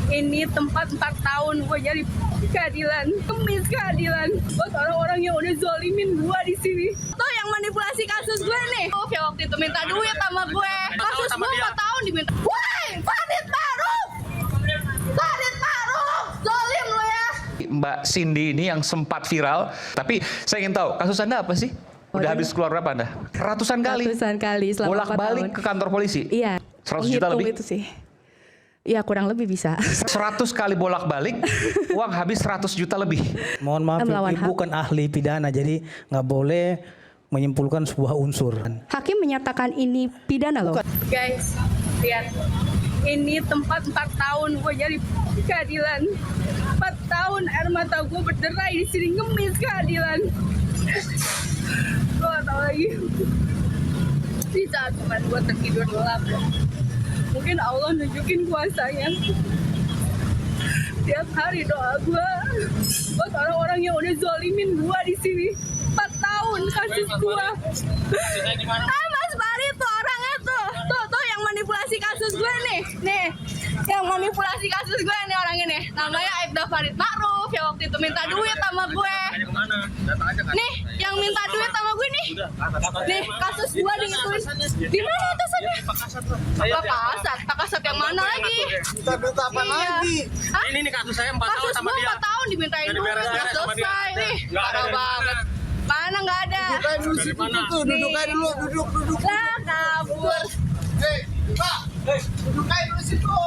Ini tempat 4 tahun gue jadi keadilan, kemis keadilan buat orang-orang yang udah zolimin gue di sini. Tuh yang manipulasi kasus gue nih. Kayak waktu itu minta duit sama gue. Kasus gue 4 tahun diminta. Woi, Fadit Maruf! Fadit Maruf! Zolim lo ya! Mbak Cindy ini yang sempat viral, tapi saya ingin tahu kasus Anda apa sih? Udah habis keluar berapa Anda? Ratusan kali. Ratusan kali selama 4 tahun. Bolak-balik ke kantor polisi? Iya. 100 juta lebih? Itu sih. Ya kurang lebih bisa. 100 kali bolak-balik, uang habis 100 juta lebih. Mohon maaf, Ibu bukan ahli pidana, jadi nggak boleh menyimpulkan sebuah unsur. Hakim menyatakan ini pidana loh. Guys, lihat. Ini tempat 4 tahun gue jadi keadilan. 4 tahun air mata gue berderai di sini ngemis keadilan. Gue gak tau lagi. Di saat teman gue tertidur gelap. Mungkin Allah nunjukin kuasanya. Tiap hari doa gue buat orang-orang yang udah zolimin gue di sini. 4 tahun kasus gue. Mas Bari tuh orangnya tuh yang manipulasi kasus gue nih. Yang manipulasi kasus gue nih orang ini. Namanya Aibda Farid Ma'ruf yang waktu itu minta duit sama gue. Nih, yang minta duit sama gue nih. Nih, kasus gue diituin. Di mana atasannya? Pak Kasat yang mana lagi? Minta apa lagi? Hah? Ini nih kasus saya 4 tahun sama dia. 4 tahun dimintain duit. Nggak selesai nih. Parah banget. Mana nggak ada? Duduk aja dulu situ tuh, duduk aja dulu, duduk. Lah, kabur. Pak, duduk aja dulu situ.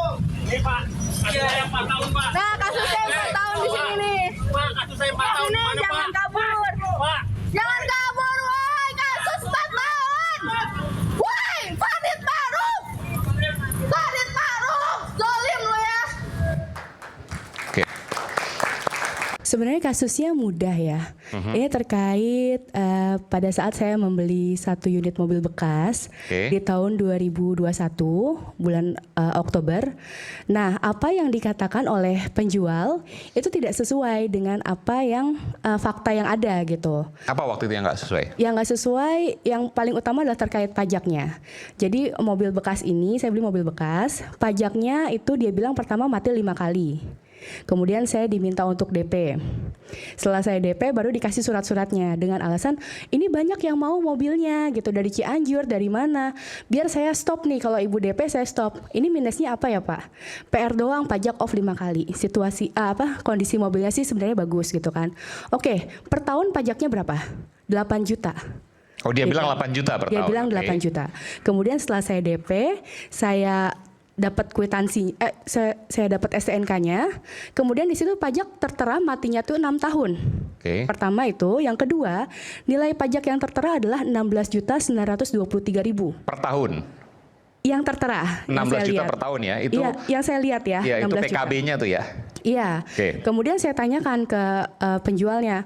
Nih Pak, kasus saya 4 tahun Pak. Nah, kasus saya 4 tahun di sini nih. Pak, kasus saya 4 tahun. Sini, Mana jangan Pak? kabur. Pak, Jangan kabur, woi. Kasus 4 tahun. Woi, Fadit Maruf. Fadit Maruf. Zolim lo ya. Oke. Sebenarnya kasusnya mudah ya. Ini terkait pada saat saya membeli 1 unit mobil bekas di tahun 2021 bulan Oktober. Nah, apa yang dikatakan oleh penjual itu tidak sesuai dengan apa yang fakta yang ada gitu. Apa waktu itu yang nggak sesuai? Yang nggak sesuai, yang paling utama adalah terkait pajaknya. Jadi mobil bekas ini, saya beli mobil bekas, pajaknya itu dia bilang pertama mati 5 kali. Kemudian saya diminta untuk DP. Setelah saya DP baru dikasih surat-suratnya dengan alasan ini banyak yang mau mobilnya gitu dari Cianjur, dari mana. Biar saya stop nih, kalau ibu DP saya stop. Ini minusnya apa ya Pak? PR doang, pajak off 5 kali. Situasi kondisi mobilnya sih sebenarnya bagus gitu kan. Oke, per tahun pajaknya berapa? 8 juta. Oh, dia bilang 8 juta per tahun. Dia bilang 8 juta. Kemudian setelah saya DP, saya dapat kwitansi, saya dapat STNK-nya. Kemudian di situ pajak tertera matinya tuh 6 tahun. Pertama itu, yang kedua, nilai pajak yang tertera adalah 16.923.000 per tahun. Yang tertera, 16 juta per tahun ya. Itu iya, yang saya lihat ya, iya, 16 itu PKB-nya tuh ya. Iya. Kemudian saya tanyakan ke penjualnya.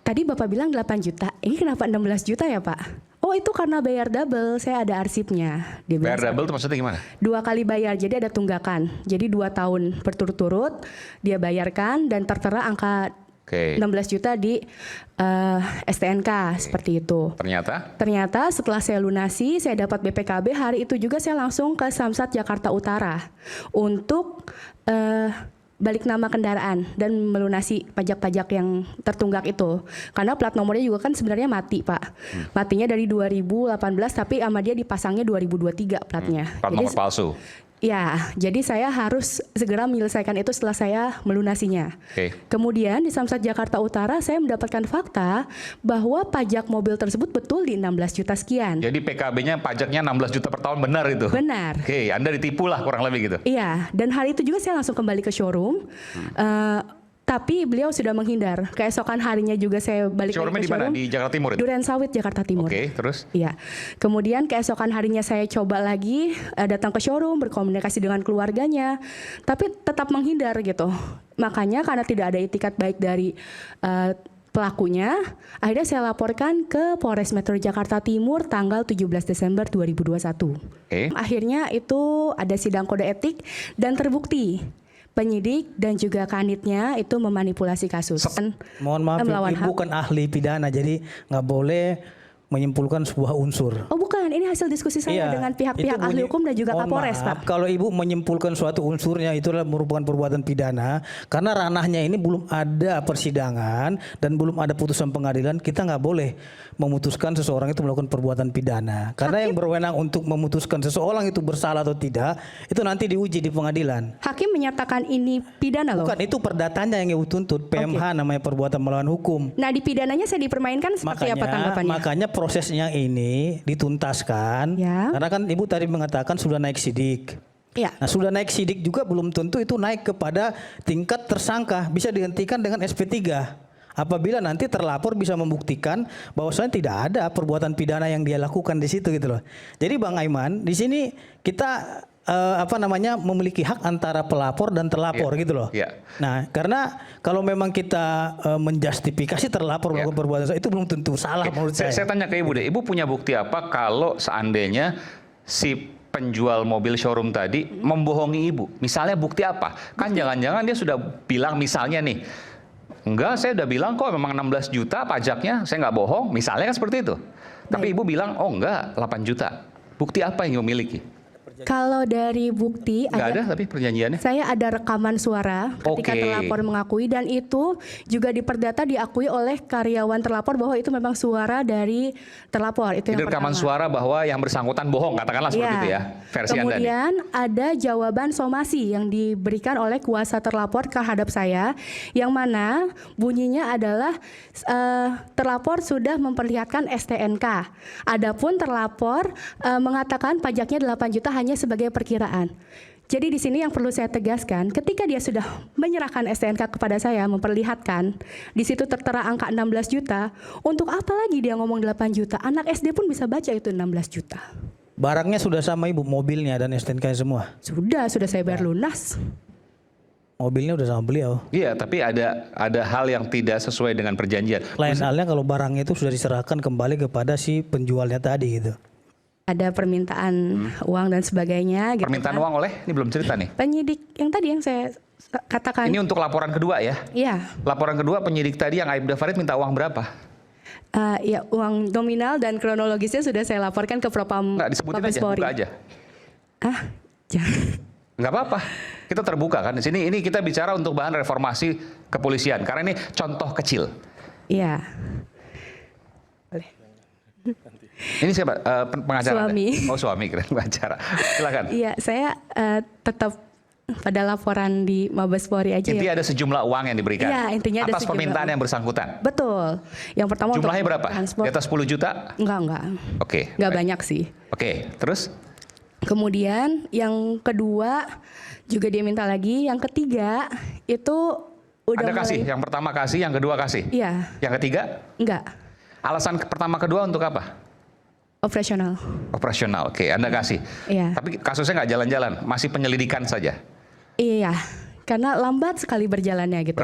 Tadi Bapak bilang 8 juta. Ini kenapa 16 juta ya, Pak? Oh, itu karena bayar double, saya ada arsipnya. Bayar double itu maksudnya gimana? 2 kali bayar, jadi ada tunggakan. Jadi 2 tahun berturut-turut dia bayarkan dan tertera angka 16 juta di STNK seperti itu. Ternyata setelah saya lunasi, saya dapat BPKB, hari itu juga saya langsung ke Samsat Jakarta Utara untuk balik nama kendaraan dan melunasi pajak-pajak yang tertunggak itu. Karena plat nomornya juga kan sebenarnya mati, Pak. Matinya dari 2018 tapi sama dia dipasangnya 2023 platnya. Plat nomor palsu. Ya, jadi saya harus segera menyelesaikan itu setelah saya melunasinya. Kemudian di Samsat Jakarta Utara saya mendapatkan fakta bahwa pajak mobil tersebut betul di 16 juta sekian. Jadi PKB-nya pajaknya 16 juta per tahun, benar itu? Benar. Oke, Anda ditipu lah kurang lebih gitu? Iya, dan hari itu juga saya langsung kembali ke showroom. Tapi beliau sudah menghindar. Keesokan harinya juga saya balik lagi ke showroom. Showroomnya di mana? Di Jakarta Timur itu? Duren Sawit, Jakarta Timur. Oke, terus? Iya. Kemudian keesokan harinya saya coba lagi datang ke showroom, berkomunikasi dengan keluarganya. Tapi tetap menghindar gitu. Makanya karena tidak ada itikat baik dari pelakunya, akhirnya saya laporkan ke Polres Metro Jakarta Timur tanggal 17 Desember 2021. Akhirnya itu ada sidang kode etik dan terbukti penyidik dan juga kanitnya itu memanipulasi kasus. Mohon maaf, Ibu bukan ahli pidana, jadi nggak boleh menyimpulkan sebuah unsur. Oh bukan, ini hasil diskusi saya dengan pihak-pihak itu ahli hukum dan juga mohon Kapolres, maaf, Pak. kalau Ibu menyimpulkan suatu unsurnya itu adalah merupakan perbuatan pidana, karena ranahnya ini belum ada persidangan dan belum ada putusan pengadilan, kita nggak boleh memutuskan seseorang itu melakukan perbuatan pidana. Karena yang berwenang untuk memutuskan seseorang itu bersalah atau tidak, itu nanti diuji di pengadilan. Hakim menyatakan ini pidana loh. Bukan, itu perdatanya yang Ibu tuntut, PMH namanya perbuatan melawan hukum. Nah di pidananya saya dipermainkan seperti apa tanggapannya? Makanya prosesnya ini dituntaskan, Ya. karena kan Ibu tadi mengatakan sudah naik sidik. Ya. Nah sudah naik sidik juga belum tentu itu naik kepada tingkat tersangka, bisa dihentikan dengan SP3. Apabila nanti terlapor bisa membuktikan bahwasanya tidak ada perbuatan pidana yang dia lakukan di situ gitu loh. Jadi Bang Aiman, di sini kita memiliki hak antara pelapor dan terlapor gitu loh. Iya. Nah, karena kalau memang kita menjustifikasi terlapor melakukan perbuatan itu belum tentu salah menurut saya. Saya tanya ke Ibu deh, Ibu punya bukti apa kalau seandainya si penjual mobil showroom tadi membohongi Ibu? Misalnya bukti apa? Kan jangan-jangan dia sudah bilang misalnya nih, enggak, saya udah bilang kok memang 16 juta pajaknya, saya nggak bohong, misalnya kan seperti itu. Tapi Ibu bilang, oh enggak, 8 juta. Bukti apa yang Ibu miliki? Kalau dari bukti Nggak ada tapi perjanjiannya? saya ada rekaman suara ketika Oke. terlapor mengakui, dan itu juga di perdata diakui oleh karyawan terlapor bahwa itu memang suara dari terlapor. Itu Jadi yang rekaman pertama. suara bahwa yang bersangkutan bohong, katakanlah seperti itu ya, versi Anda nih. Kemudian ada jawaban somasi yang diberikan oleh kuasa terlapor terhadap saya, yang mana bunyinya adalah terlapor sudah memperlihatkan STNK. Adapun terlapor mengatakan pajaknya 8 juta hanya sebagai perkiraan. Jadi di sini yang perlu saya tegaskan, ketika dia sudah menyerahkan STNK kepada saya, memperlihatkan, di situ tertera angka 16 juta, untuk apa lagi dia ngomong 8 juta? Anak SD pun bisa baca itu 16 juta. Barangnya sudah sama Ibu, mobilnya dan STNK semua. Sudah saya bayar lunas. Mobilnya udah sama beliau. Iya, tapi ada hal yang tidak sesuai dengan perjanjian. Lain halnya kalau barangnya itu sudah diserahkan kembali kepada si penjualnya tadi gitu. Ada permintaan uang dan sebagainya. Gitu Permintaan kan. uang oleh, ini belum cerita nih. Penyidik yang tadi yang saya katakan. Ini untuk laporan kedua ya? Iya. Laporan kedua penyidik tadi yang Aibda Farid minta uang berapa? Ya uang nominal dan kronologisnya sudah saya laporkan ke Propam Nggak disebutin Mabes aja, Polri. buka aja. Jangan. Nggak apa-apa. Kita terbuka kan. Di sini ini kita bicara untuk bahan reformasi kepolisian. Karena ini contoh kecil. Iya. Boleh. Ini siapa? Pengacara Anda? Suami. Oh suami, keren pengacara. Silakan. Iya, saya tetap pada laporan di Mabes Polri aja Intinya ya. ada sejumlah uang yang diberikan. Iya, intinya ada atas sejumlah permintaan uang. yang bersangkutan. Betul. Yang pertama Jumlahnya untuk berapa? transport. Di atas 10 juta? Enggak. Oke. Enggak baik. banyak sih. Oke, terus? Kemudian yang kedua juga dia minta lagi, yang ketiga itu udah Anda kasih, yang pertama kasih, yang kedua kasih. Iya. Yang ketiga? Enggak. Alasan pertama kedua untuk apa? Operasional. Operasional. Oke, Anda kasih. Iya. Tapi kasusnya nggak jalan-jalan, masih penyelidikan saja. Iya. Karena lambat sekali berjalannya gitu.